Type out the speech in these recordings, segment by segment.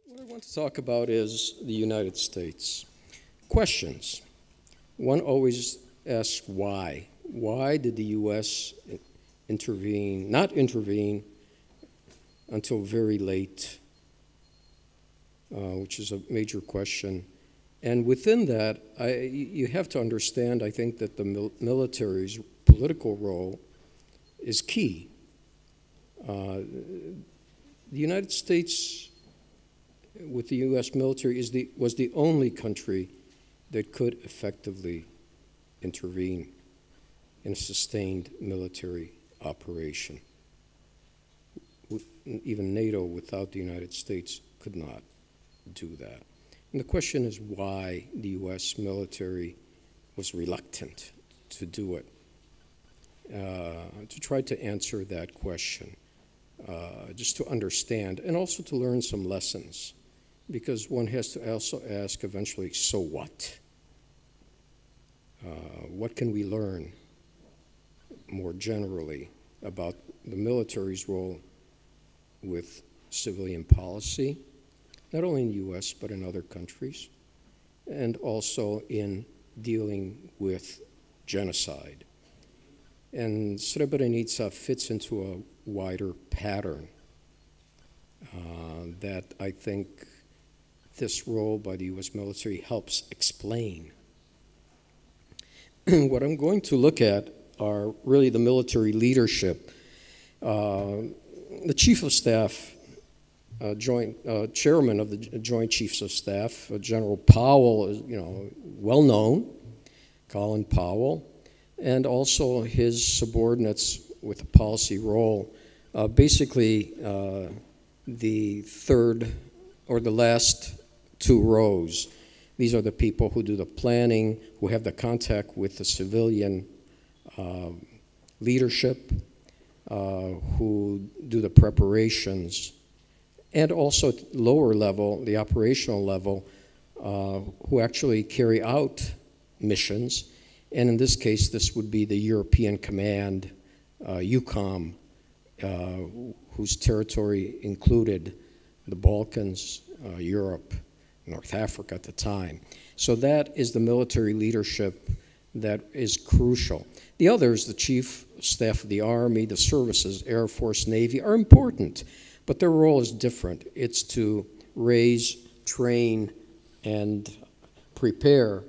What I want to talk about is the United States. Questions. One always asks why. Why did the U.S. not intervene until very late, which is a major question. And within that, you have to understand, I think, that the military's political role is key. The United States, with the U.S. military, was the only country that could effectively intervene in a sustained military operation. Even NATO, without the United States, could not do that. And the question is why the U.S. military was reluctant to do it. To try to answer that question, just to understand, and also to learn some lessons, because one has to also ask eventually, so what? What can we learn more generally about the military's role with civilian policy, not only in the U.S., but in other countries, and also in dealing with genocide. And Srebrenica fits into a wider pattern that I think this role by the U.S. military helps explain. What I'm going to look at are really the military leadership. The Chief of Staff, Chairman of the Joint Chiefs of Staff, General Powell, is well known, Colin Powell, and also his subordinates with a policy role. Basically, the third or the last two rows. These are the people who do the planning, who have the contact with the civilian leadership, who do the preparations, and also at the lower level, the operational level, who actually carry out missions. And in this case, this would be the European Command, EUCOM, whose territory included the Balkans, Europe, North Africa at the time. So that is the military leadership that is crucial. The others, the Chief of Staff of the Army, the services, Air Force, Navy, are important, but their role is different. It's to raise, train, and prepare,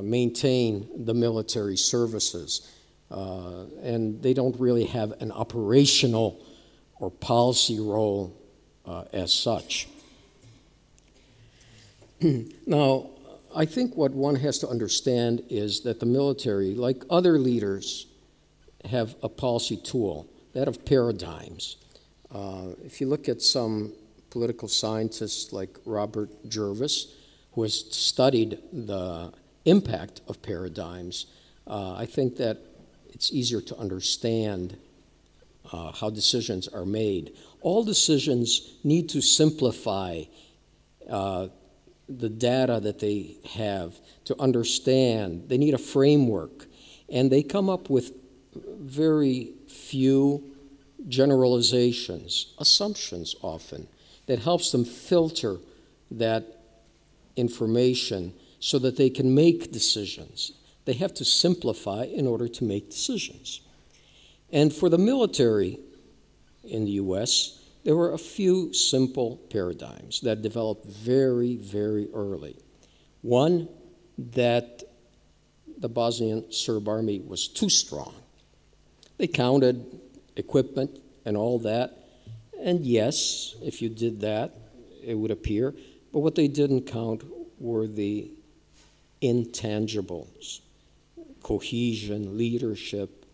maintain the military services. And they don't really have an operational or policy role as such. Now, I think what one has to understand is that the military, like other leaders, have a policy tool, that of paradigms. If you look at some political scientists like Robert Jervis, who has studied the impact of paradigms, I think that it's easier to understand how decisions are made. All decisions need to simplify the data that they have to understand. They need a framework, and they come up with very few generalizations, assumptions often, that helps them filter that information so that they can make decisions. They have to simplify in order to make decisions. And for the military in the U.S., there were a few simple paradigms that developed very, very early. One, that the Bosnian Serb army was too strong. They counted equipment and all that, and yes, if you did that, it would appear, but what they didn't count were the intangibles, cohesion, leadership.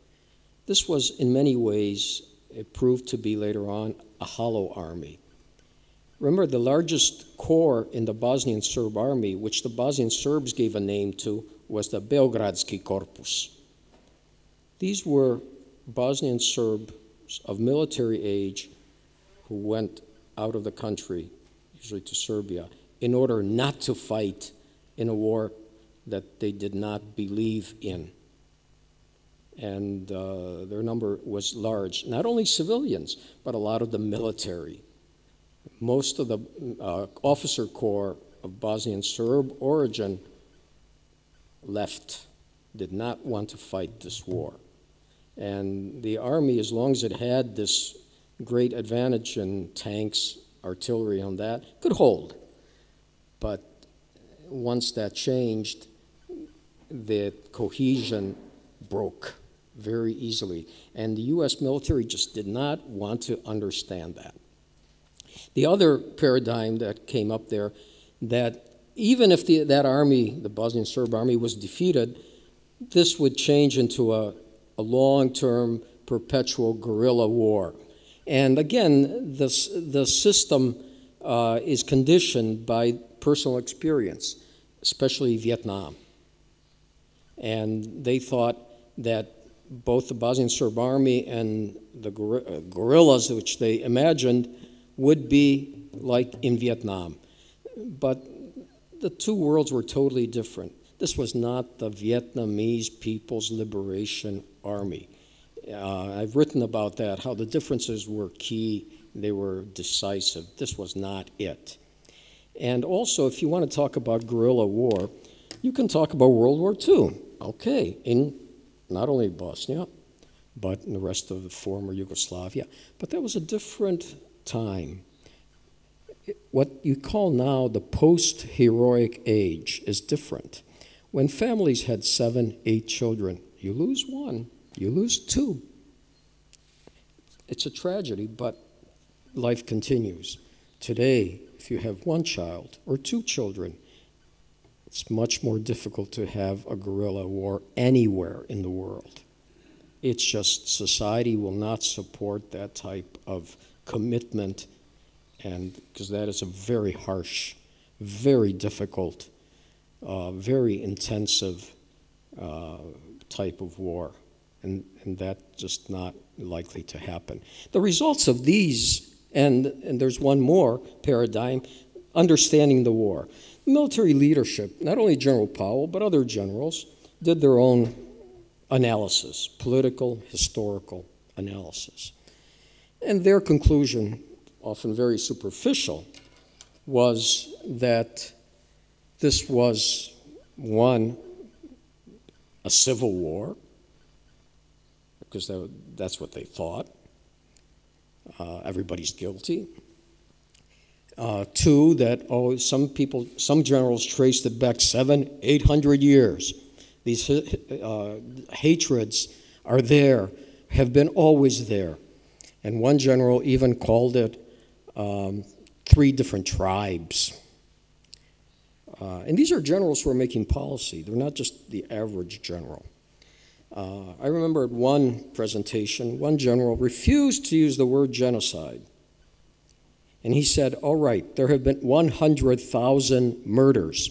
This was, in many ways, it proved to be later on a hollow army. Remember, the largest corps in the Bosnian Serb army, which the Bosnian Serbs gave a name to, was the Beogradski Korpus. These were Bosnian Serbs of military age who went out of the country, usually to Serbia, in order not to fight in a war that they did not believe in. And their number was large, not only civilians, but a lot of the military Most of the officer corps of Bosnian Serb origin left, did not want to fight this war. And the army, as long as it had this great advantage in tanks, artillery on that, could hold. But once that changed, the cohesion broke very easily. And the U.S. military just did not want to understand that. The other paradigm that came up there, that even if that army, the Bosnian Serb army, was defeated, this would change into a long-term, perpetual guerrilla war. And again, the system is conditioned by personal experience, especially Vietnam. And they thought that both the Bosnian Serb army and the guerrillas, which they imagined, would be like in Vietnam. But the two worlds were totally different. This was not the Vietnamese People's Liberation Army. I've written about that, how the differences were key, they were decisive. This was not it. And also, if you want to talk about guerrilla war, you can talk about World War II. Okay, in not only Bosnia, but in the rest of the former Yugoslavia. But that was a different time. What you call now the post-heroic age is different. When families had 7, 8 children, you lose one, you lose 2. It's a tragedy, but life continues. Today, if you have 1 child or 2 children, it's much more difficult to have a guerrilla war anywhere in the world. It's just society will not support that type of commitment, and because that is a very harsh, very difficult, very intensive type of war, and that's just not likely to happen. The results of these, and there's one more paradigm, understanding the war. Military leadership, not only General Powell, but other generals, did their own analysis, political, historical analysis. And their conclusion, often very superficial, was that this was, one, a civil war, because that's what they thought. Everybody's guilty. 2, that some generals traced it back 700, 800 years. These hatreds are there, have been always there. And one general even called it 3 different tribes. And these are generals who are making policy. They're not just the average general. I remember at one presentation, one general refused to use the word genocide. And he said, all right, there have been 100,000 murders.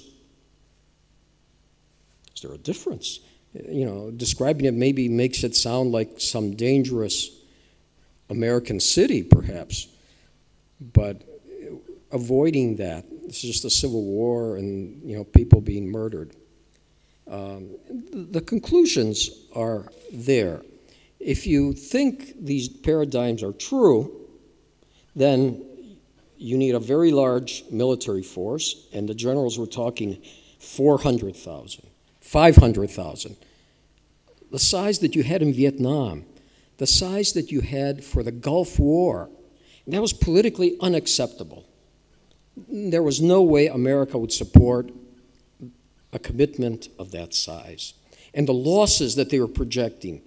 Is there a difference? You know, describing it maybe makes it sound like some dangerous American city, perhaps. But avoiding that, this is just a civil war and, you know, people being murdered. The conclusions are there. If you think these paradigms are true, then you need a very large military force, and the generals were talking 400,000, 500,000. The size that you had in Vietnam, the size that you had for the Gulf War, that was politically unacceptable. There was no way America would support a commitment of that size. And the losses that they were projecting,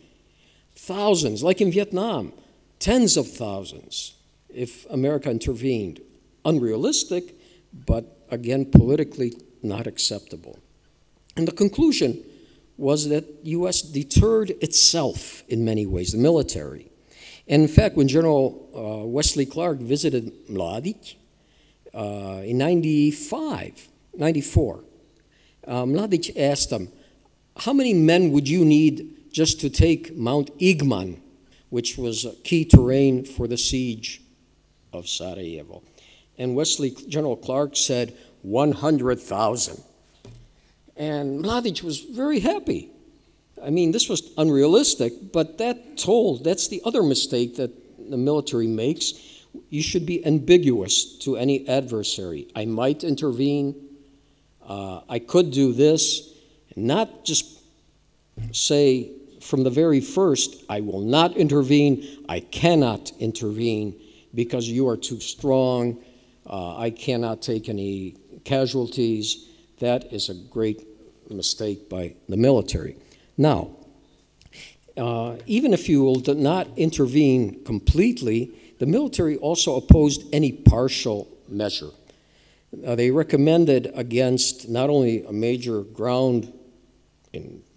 thousands, like in Vietnam, tens of thousands, if America intervened. Unrealistic, but again, politically not acceptable. And the conclusion was that U.S. deterred itself in many ways, the military. And in fact, when General Wesley Clark visited Mladic in 94, Mladic asked him, how many men would you need just to take Mount Igman, which was a key terrain for the siege of Sarajevo? And General Clark said 100,000. And Mladic was very happy. I mean, this was unrealistic, but that's the other mistake that the military makes. You should be ambiguous to any adversary. I might intervene. I could do this. Not just say from the very first, I will not intervene. I cannot intervene because you are too strong. I cannot take any casualties. That is a great mistake by the military. Now, even if you will not intervene completely, the military also opposed any partial measure. They recommended against not only a major ground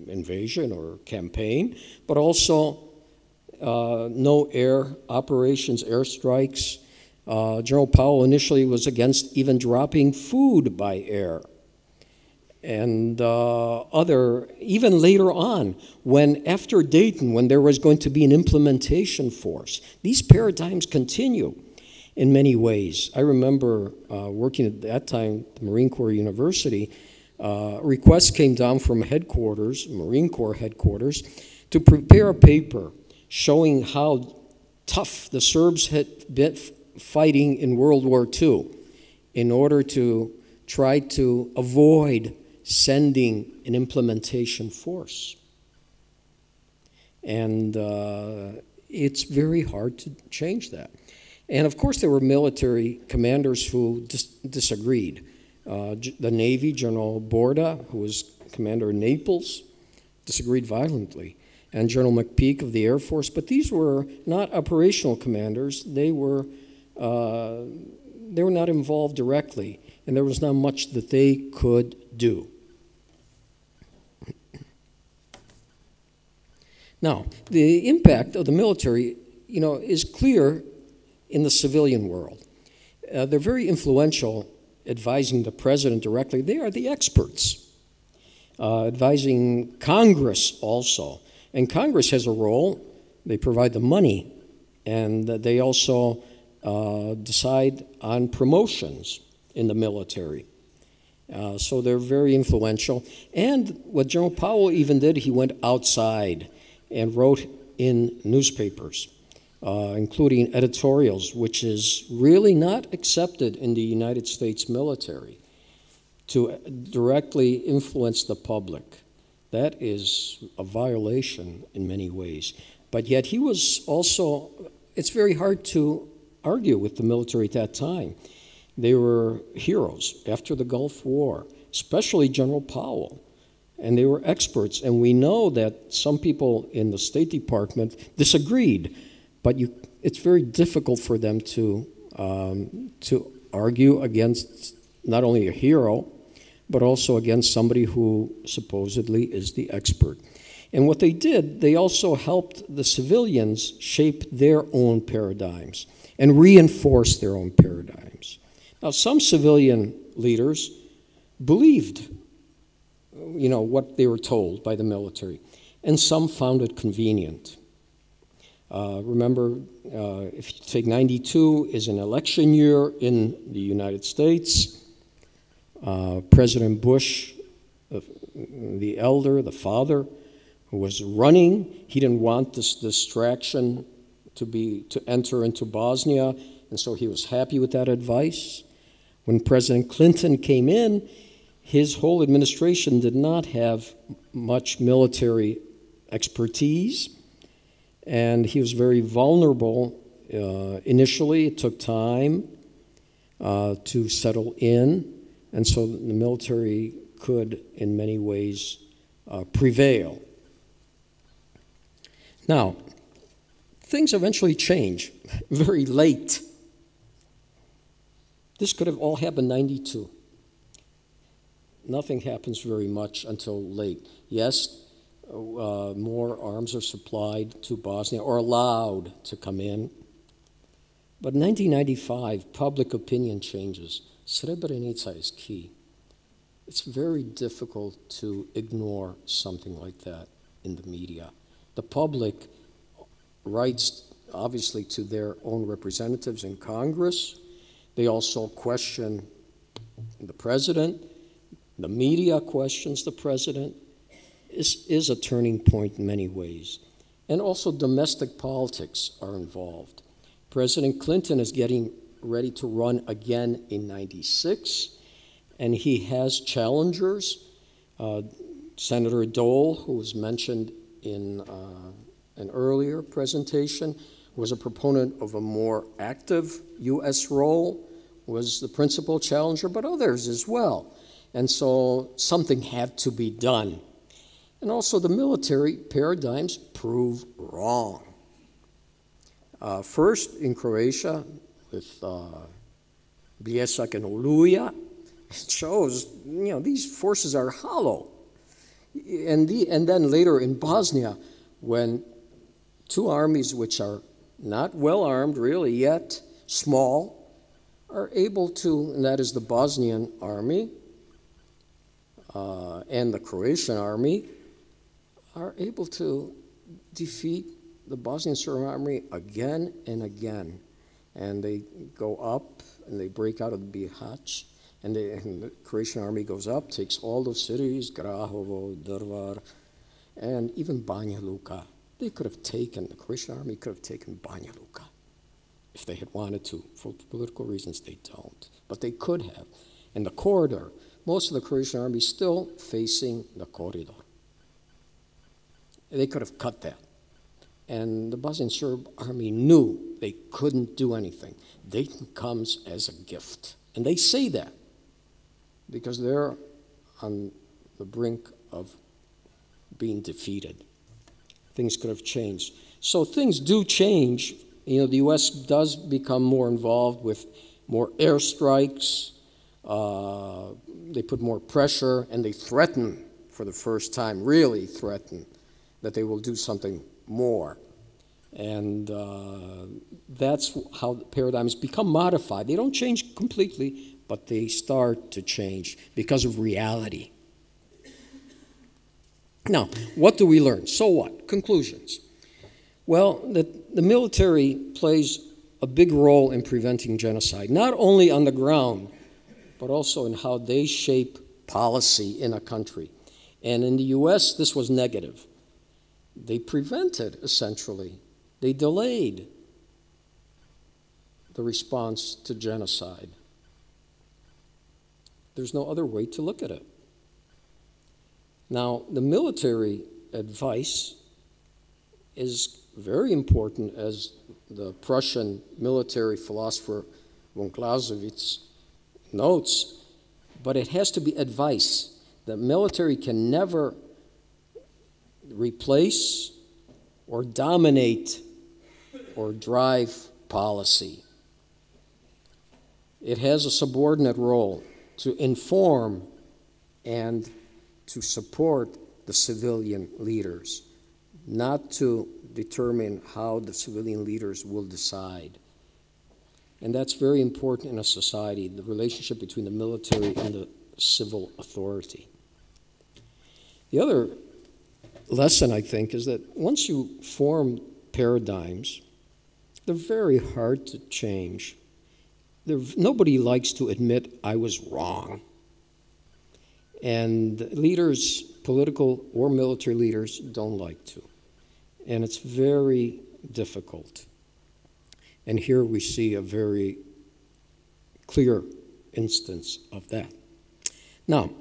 invasion or campaign, but also no air operations, airstrikes. General Powell initially was against even dropping food by air. And even later on, when after Dayton, when there was going to be an implementation force, these paradigms continue in many ways. I remember working at that time at the Marine Corps University. Requests came down from headquarters, Marine Corps headquarters, to prepare a paper showing how tough the Serbs had been fighting in World War II in order to try to avoid sending an implementation force. And it's very hard to change that. And of course there were military commanders who disagreed. The Navy, General Borda, who was commander in Naples, disagreed violently. And General McPeak of the Air Force, but these were not operational commanders. They were not involved directly, and there was not much that they could do. Now, the impact of the military, is clear in the civilian world. They're very influential, advising the president directly. They are the experts, advising Congress also. And Congress has a role. They provide the money, and they also decide on promotions in the military. So they're very influential. And what General Powell even did, he went outside and wrote in newspapers, including editorials, which is really not accepted in the United States military, to directly influence the public. That is a violation in many ways. But yet he was also, it's very hard to argue with the military at that time. They were heroes after the Gulf War, especially General Powell. And they were experts. And we know that some people in the State Department disagreed, but it's very difficult for them to argue against not only a hero, but also against somebody who supposedly is the expert. And what they did, they also helped the civilians shape their own paradigms and reinforce their own paradigms. Now, some civilian leaders believed, what they were told by the military, and some found it convenient. Remember, if you take 92 is an election year in the United States. President Bush, the elder, the father, who was running, he didn't want this distraction to enter into Bosnia, and so he was happy with that advice. When President Clinton came in, his whole administration did not have much military expertise, and he was very vulnerable. Initially, it took time to settle in, and so the military could, in many ways, prevail. Now, things eventually change very late. This could have all happened in 92. Nothing happens very much until late. Yes, more arms are supplied to Bosnia or allowed to come in. But in 1995, public opinion changes. Srebrenica is key. It's very difficult to ignore something like that in the media. The public writes, obviously, to their own representatives in Congress. They also question the president. The media questions the president. This is a turning point in many ways. And also domestic politics are involved. President Clinton is getting ready to run again in '96, and he has challengers. Senator Dole, who was mentioned in an earlier presentation, was a proponent of a more active U.S. role, was the principal challenger, but others as well. And so something had to be done. And also the military paradigms prove wrong. First, in Croatia, with Bljesak and Oluja, it shows, these forces are hollow. And then later in Bosnia, when two armies which are not well armed really yet, small, are able to, and that is the Bosnian army and the Croatian army, are able to defeat the Bosnian Serb army again and again. And they go up and they break out of the Bihać, and the Croatian army goes up, takes all those cities, Grahovo, Drvar, and even Banja Luka. They could have taken, the Croatian army could have taken Banja Luka if they had wanted to. For political reasons, they don't. But they could have. And the corridor, most of the Croatian army still facing the corridor. They could have cut that. And the Bosnian Serb army knew they couldn't do anything. Dayton comes as a gift. And they say that because they're on the brink of being defeated. Things could have changed. So things do change. The U.S. does become more involved with more airstrikes. They put more pressure, and they threaten for the first time, really threaten, that they will do something more. And that's how the paradigms become modified. They don't change completely, but they start to change because of reality. Now, what do we learn? So what? Conclusions. Well, the military plays a big role in preventing genocide, not only on the ground, but also in how they shape policy in a country. And in the U.S., this was negative. They prevented, essentially. They delayed the response to genocide. There's no other way to look at it. Now, the military advice is very important, as the Prussian military philosopher von Clausewitz notes, but it has to be advice. The military can never replace or dominate or drive policy. It has a subordinate role to inform and to support the civilian leaders, not to determine how the civilian leaders will decide. And that's very important in a society, the relationship between the military and the civil authority. The other lesson, I think, is that once you form paradigms, they're very hard to change. Nobody likes to admit, I was wrong. And leaders, political or military leaders, don't like to. And it's very difficult. And here we see a very clear instance of that. Now,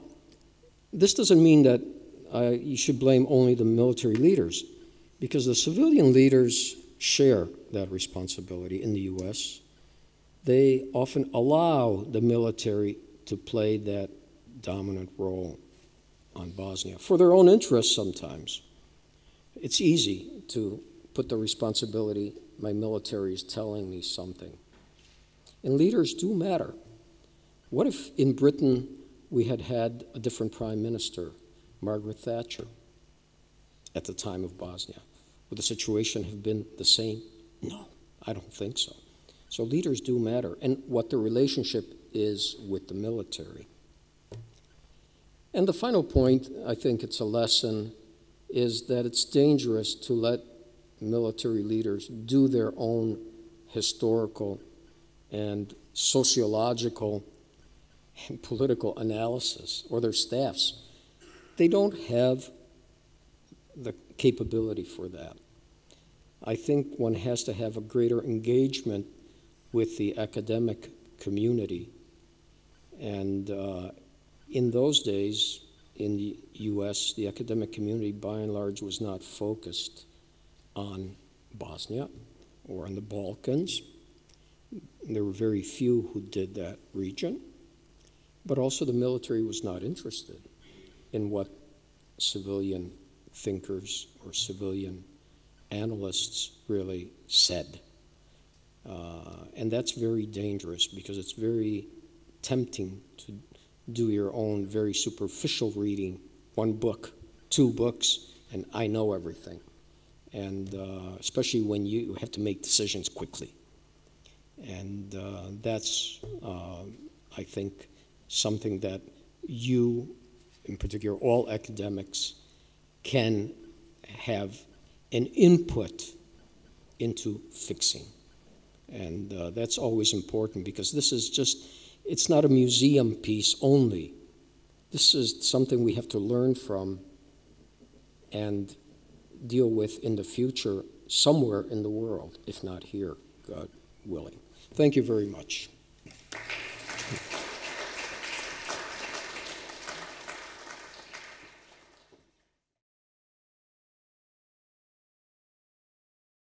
this doesn't mean that you should blame only the military leaders, because the civilian leaders share that responsibility in the U.S. They often allow the military to play that dominant role on Bosnia for their own interests sometimes. It's easy to put the responsibility, my military is telling me something. And leaders do matter. What if in Britain we had had a different prime minister, Margaret Thatcher, at the time of Bosnia? Would the situation have been the same? No, I don't think so. So leaders do matter, and what the relationship is with the military. And the final point, I think it's a lesson, is that it's dangerous to let military leaders do their own historical and sociological and political analysis, or their staffs. They don't have the capability for that. I think one has to have a greater engagement with the academic community. And in those days, in the US, the academic community, by and large, was not focused on Bosnia or on the Balkans. There were very few who did that region. But also the military was not interested in what civilian thinkers or civilian analysts really said. And that's very dangerous because it's very tempting to do your own very superficial reading, one book, two books, and I know everything. And especially when you have to make decisions quickly. And that's, I think, something that you, in particular, all academics, can have an input into fixing. And that's always important because this is just, it's not a museum piece only. This is something we have to learn from and deal with in the future somewhere in the world, if not here, God willing. Thank you very much.